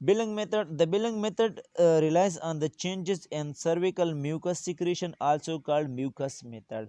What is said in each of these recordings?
The billing method relies on the changes in cervical mucus secretion, also called mucus method.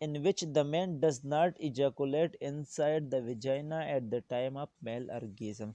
in which the man does not ejaculate inside the vagina at the time of male orgasm.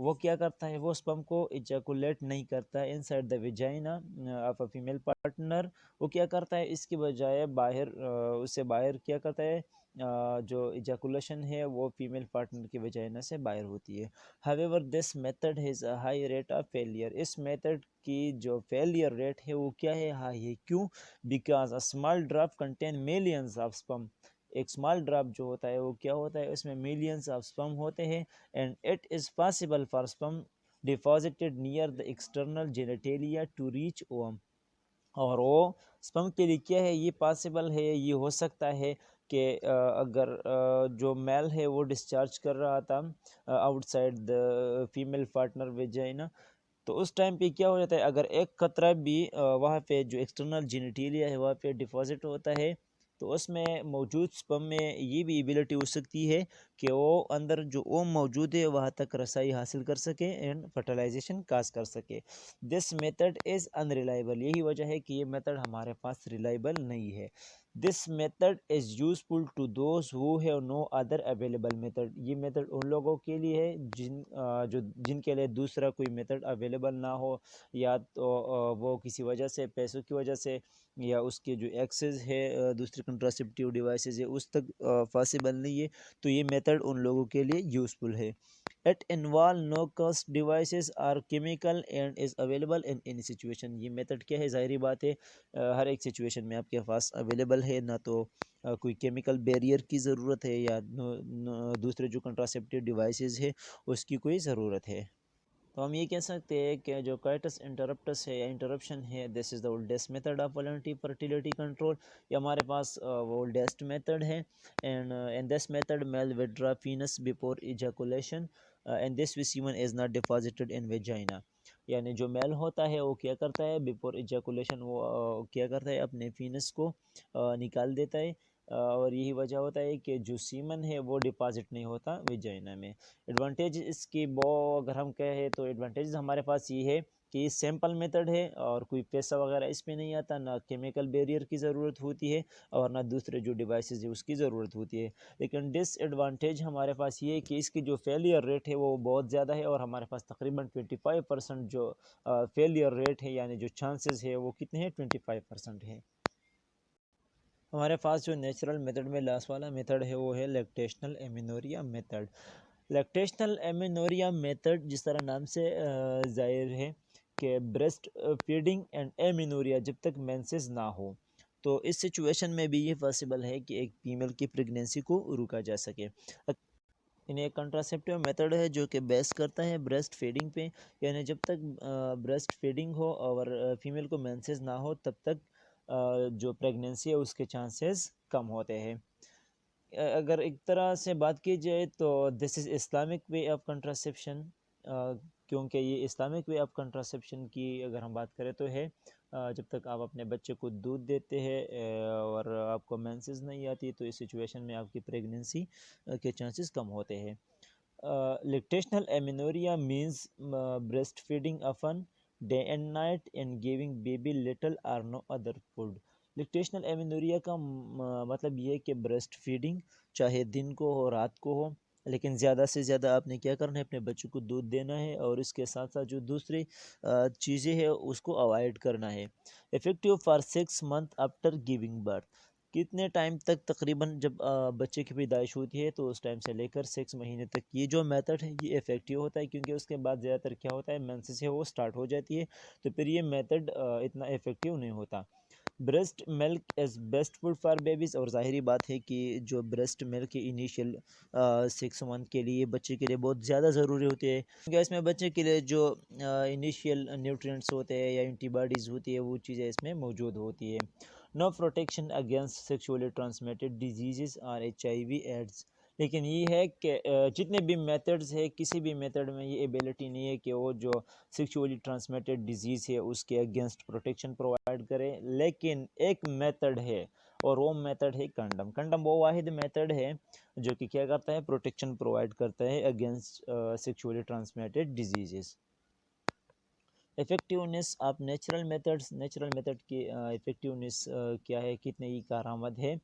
وہ کیا کرتا ہے، وہ sperm کو ایجیکولیٹ نہیں کرتا ہے inside the vagina of a female partner. وہ کیا کرتا ہے، اس کی بجائے باہر اس سے باہر کیا کرتا ہے، جو ایجیکولیشن ہے وہ فیمیل پارٹنر کی وجائنا سے باہر ہوتی ہے. however this method has a high rate of failure. اس میتھڈ کی جو فیلئر ریٹ ہے وہ کیا ہے، ہائی ہے. کیوں؟ Because a small drop contain millions of sperm. ایک اسمال ڈراپ جو ہوتا ہے وہ کیا ہوتا ہے، اس میں ملینس آف اسپم ہوتے ہیں. And it is possible for sperm deposited near the external genitalia to reach ovum. اور وہ اسپم کے لیے کیا ہے، یہ پاسبل ہے، یہ ہو سکتا ہے کہ اگر جو میل ہے وہ ڈسچارج کر رہا تھا out side the female partner ویجائنا، تو اس ٹائم پہ کیا ہو جاتا ہے، اگر ایک قطرہ بھی وہاں پہ جو ایکسٹرنل جینیٹیلیا ہے وہاں پہ ڈپازٹ ہوتا ہے، تو اس میں موجود اسپم میں یہ بھی ایبلٹی ہو سکتی ہے کہ وہ اندر جو اوم موجود ہے وہاں تک رسائی حاصل کر سکے اینڈ فرٹیلائزیشن کاز کر سکے. This method is unreliable. یہی وجہ ہے کہ یہ میتھڈ ہمارے پاس ریلائبل نہیں ہے. This method is useful to those who have no other available method. یہ میتھڈ ان لوگوں کے لیے ہے جن کے لیے دوسرا کوئی میتھڈ اویلیبل نہ ہو، یا تو وہ کسی وجہ سے، پیسوں کی وجہ سے، یا اس کے جو ایکسیس ہے دوسری کنٹراسیپٹیو ڈیوائسز ہے اس تک پاسبل نہیں ہے، تو یہ میتھڈ ان لوگوں کے لیے یوزفل ہے. It involve no cost devices or chemical and is available in any situation. یہ میتھڈ کیا ہے، ظاہری بات ہے ہر ایک سچویشن میں آپ کے پاس اویلیبل ہے، نہ تو کوئی کیمیکل بیریئر کی ضرورت ہے یا دوسرے جو کنٹراسیپٹیو ڈیوائسز ہے اس کی کوئی ضرورت ہے. تو ہم یہ کہہ سکتے ہیں کہ جو کائٹس انٹرپٹس ہے یا انٹرپشن ہے، this is the oldest method of voluntary fertility control. یہ ہمارے پاس وہ اولڈسٹ میتھڈ ہے. And in this method male withdraw penis before ejaculation and this semen is not deposited in vagina. یعنی جو میل ہوتا ہے وہ کیا کرتا ہے، بیفور ایجیکولیشن وہ کیا کرتا ہے، اپنے فینس کو نکال دیتا ہے، اور یہی وجہ ہوتا ہے کہ جو سیمن ہے وہ ڈپازٹ نہیں ہوتا ویجائنا میں. ایڈوانٹیج اس کی اگر ہم کہیں تو ایڈوانٹیجز ہمارے پاس یہ ہے کہ یہ سیمپل میتھڈ ہے اور کوئی پیسہ وغیرہ اس پہ نہیں آتا، نہ کیمیکل بیریئر کی ضرورت ہوتی ہے اور نہ دوسرے جو ڈیوائسز ہیں اس کی ضرورت ہوتی ہے. لیکن ڈس ایڈوانٹیج ہمارے پاس یہ ہے کہ اس کی جو فیلئر ریٹ ہے وہ بہت زیادہ ہے، اور ہمارے پاس تقریباً 25% جو فیلئر ریٹ ہے، یعنی جو چانسز ہے وہ کتنے ہیں، 25% ہے. ہمارے پاس جو نیچرل میتھڈ میں لاسٹ والا میتھڈ ہے وہ ہے لیکٹیشنل ایمینوریا میتھڈ. لیکٹیشنل ایمینوریا میتھڈ جس طرح نام سے ظاہر ہے کہ بریسٹ فیڈنگ اینڈ ایمینوریا جب تک مینسز نہ ہو، تو اس سچویشن میں بھی یہ پاسبل ہے کہ ایک فیمیل کی پریگنینسی کو روکا جا سکے. انہیں ایک کنٹراسیپٹیو میتھڈ ہے جو کہ بیس کرتا ہے بریسٹ فیڈنگ پہ، یعنی جب تک بریسٹ فیڈنگ ہو اور فیمیل کو مینسز نہ ہو تب تک جو پریگنینسی ہے اس کے چانسز کم ہوتے ہیں. اگر ایک طرح سے بات کی جائے تو دس از اسلامک وے آف کنٹراسیپشن، کیونکہ یہ اسلامک وے آف کنٹراسیپشن کی اگر ہم بات کریں تو ہے جب تک آپ اپنے بچے کو دودھ دیتے ہیں اور آپ کو مینسز نہیں آتی تو اس سچویشن میں آپ کی پریگنینسی کے چانسز کم ہوتے ہیں. Lactational amenorrhea means breast feeding often day and night and giving baby little اور نو ادر فوڈ. لیکٹیشنل ایمینوریا کا مطلب یہ ہے کہ بریسٹ فیڈنگ چاہے دن کو ہو رات کو ہو، لیکن زیادہ سے زیادہ آپ نے کیا کرنا ہے، اپنے بچوں کو دودھ دینا ہے، اور اس کے ساتھ ساتھ جو دوسری چیزیں ہیں اس کو اوائڈ کرنا ہے. Effective for 6 months after giving birth. کتنے ٹائم تک، تقریباً جب بچے کی پیدائش ہوتی ہے تو اس ٹائم سے لے کر 6 مہینے تک یہ جو میتھڈ ہے یہ افیکٹیو ہوتا ہے، کیونکہ اس کے بعد زیادہ تر کیا ہوتا ہے، مینسز ہے وہ سٹارٹ ہو جاتی ہے، تو پھر یہ میتھڈ اتنا افیکٹیو نہیں ہوتا. Breast milk is best food for babies. اور ظاہری بات ہے کہ جو بریسٹ ملک انیشیل 6 month کے لیے بچے کے لیے بہت زیادہ ضروری ہوتے ہیں، کیونکہ اس میں بچے کے لیے جو انیشیل نیوٹرینٹس ہوتے ہیں یا اینٹی باڈیز ہوتی ہے وہ چیزیں اس میں موجود ہوتی ہے. No protection against sexually transmitted diseases اور HIV ایڈز. لیکن یہ ہے کہ جتنے بھی میتھڈز ہے، کسی بھی میتھڈ میں یہ ایبلٹی نہیں ہے کہ وہ جو سیکشولی ٹرانسمیٹڈ ڈیزیز ہے اس کے اگینسٹ پروٹیکشن پرووائڈ کرے. لیکن ایک میتھڈ ہے اور وہ میتھڈ ہے کنڈم. کنڈم وہ واحد میتھڈ ہے جو کہ کیا کرتا ہے، پروٹیکشن پرووائڈ کرتا ہے against sexually transmitted diseases. Effectiveness of natural methods. Natural method کی افیکٹیونیس کیا ہے، کتنے ہی کارآمد ہے.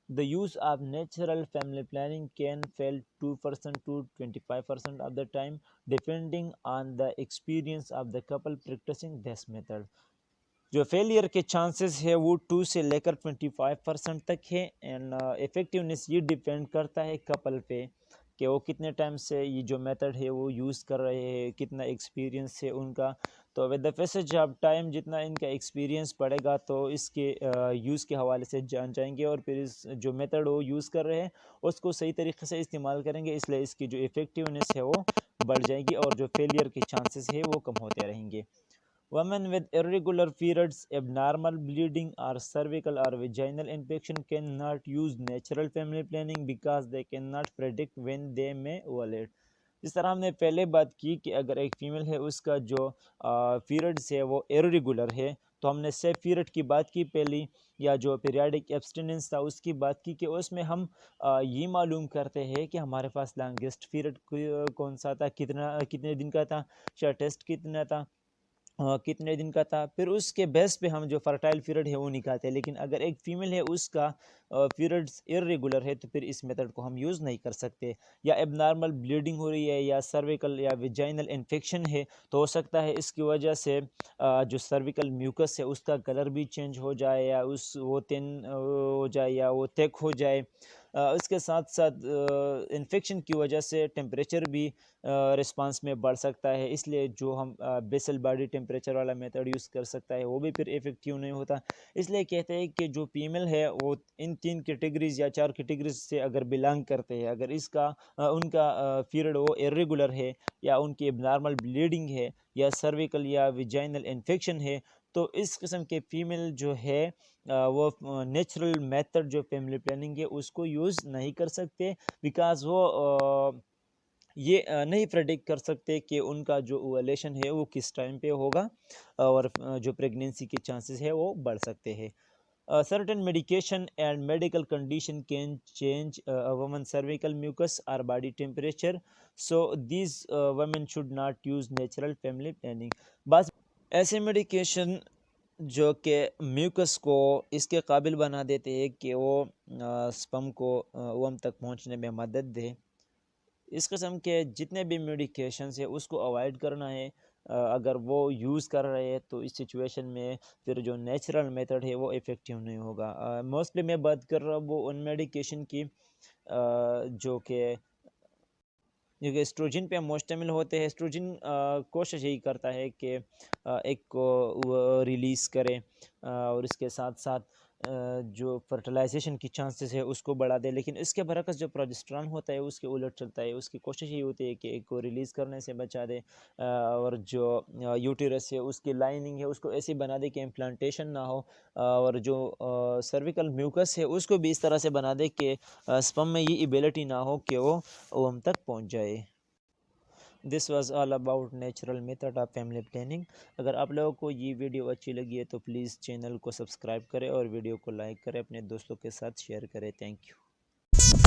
The use of natural family planning can fail 2% to 25% of the time, depending on the experience of the couple practicing this method. جو failure کے chances ہے وہ 2 سے لے کر 25% تک ہے، اینڈ افیکٹونیس یہ ڈیپینڈ کرتا ہے کپل پہ کہ وہ کتنے ٹائم سے یہ جو میتھڈ ہے وہ یوز کر رہے ہیں، کتنا ایکسپیرینس ہے ان کا. تو with the passage of time جتنا ان کا ایکسپیرینس پڑے گا تو اس کے یوز کے حوالے سے جان جائیں گے، اور پھر اس جو میتھڈ وہ یوز کر رہے ہیں اس کو صحیح طریقے سے استعمال کریں گے، اس لیے اس کی جو افیکٹونیس ہے وہ بڑھ جائے گی اور جو فیلئر کے چانسز ہے وہ کم ہوتے رہیں گے. Women with irregular periods, abnormal bleeding, or cervical or vaginal infection cannot use natural family planning because they cannot predict when they may ovulate. جس طرح ہم نے پہلے بات کی کہ اگر ایک فیمیل ہے اس کا جو پیریڈس ہے وہ irregular ہے، تو ہم نے سیف پیریڈ کی بات کی پہلی، یا جو پیریاڈک ایبسٹیننس تھا اس کی بات کی، کہ اس میں ہم یہ معلوم کرتے ہیں کہ ہمارے پاس لانگسٹ پیریڈ کون سا تھا، کتنے دن کا تھا، ٹیسٹ کتنا تھا، کتنے دن کا تھا، پھر اس کے بیس پہ ہم جو فرٹائل پیریڈ ہے وہ نکالتے ہیں. لیکن اگر ایک فیمیل ہے اس کا پیریڈز irregular ہے تو پھر اس میتھڈ کو ہم یوز نہیں کر سکتے. یا اب نارمل بلیڈنگ ہو رہی ہے، یا سرویکل یا ویجائنل انفیکشن ہے، تو ہو سکتا ہے اس کی وجہ سے جو سرویکل میوکس ہے اس کا کلر بھی چینج ہو جائے، یا وہ تhin ہو جائے، یا وہ تھک ہو جائے. اس کے ساتھ ساتھ انفیکشن کی وجہ سے ٹیمپریچر بھی رسپانس میں بڑھ سکتا ہے، اس لیے جو ہم بیسل باڈی ٹیمپریچر والا میتھڈ یوز کر سکتا ہے وہ بھی پھر ایفیکٹیو نہیں ہوتا. اس لیے کہتے ہیں کہ جو فیمیل ہے وہ ان 3 کیٹیگریز یا 4 کیٹیگریز سے اگر بلانگ کرتے ہیں، اگر ان کا پیریڈ وہ irregular ہے، یا ان کی نارمل بلیڈنگ ہے، یا سرویکل یا ویجائنل انفیکشن ہے، تو اس قسم کے فیمیل جو ہے وہ نیچرل میتھڈ جو فیملی پلاننگ ہے اس کو یوز نہیں کر سکتے، بیکاز وہ یہ نہیں پریڈکٹ کر سکتے کہ ان کا جو اوولیشن ہے وہ کس ٹائم پہ ہوگا، اور جو پریگنینسی کے چانسز ہے وہ بڑھ سکتے ہیں. Certain medication and medical condition can change a woman's cervical mucus or body temperature, so these women should not use natural family planning. بعض ایسے میڈیکیشن جو کہ میوکس کو اس کے قابل بنا دیتے ہیں کہ وہ سپم کو اوم تک پہنچنے میں مدد دے، اس قسم کے جتنے بھی میڈیکیشنز ہیں اس کو اوائڈ کرنا ہے. اگر وہ یوز کر رہے ہیں تو اس سچویشن میں پھر جو نیچرل میتھڈ ہے وہ افیکٹیو نہیں ہوگا. موسٹلی میں بات کر رہا ہوں وہ ان میڈیکیشن کی جو کہ اسٹروجن پہ مشتمل ہوتے ہیں. اسٹروجن کوشش یہی کرتا ہے کہ ایک کو ریلیز کرے، اور اس کے ساتھ ساتھ جو فرٹیلائزیشن کی چانسز ہے اس کو بڑھا دے. لیکن اس کے برعکس جو پروجسٹران ہوتا ہے اس کے الٹ چلتا ہے، اس کی کوشش یہ ہوتی ہے کہ ایک کو ریلیز کرنے سے بچا دے، اور جو یوٹیرس ہے اس کی لائننگ ہے اس کو ایسی بنا دے کہ امپلانٹیشن نہ ہو، اور جو سرویکل میوکس ہے اس کو بھی اس طرح سے بنا دے کہ سپم میں یہ ایبیلٹی نہ ہو کہ وہ اوم تک پہنچ جائے. This was all about natural method of family planning. اگر آپ لوگوں کو یہ ویڈیو اچھی لگی ہے تو پلیز چینل کو سبسکرائب کریں اور ویڈیو کو لائک کریں، اپنے دوستوں کے ساتھ شیئر کریں. Thank you.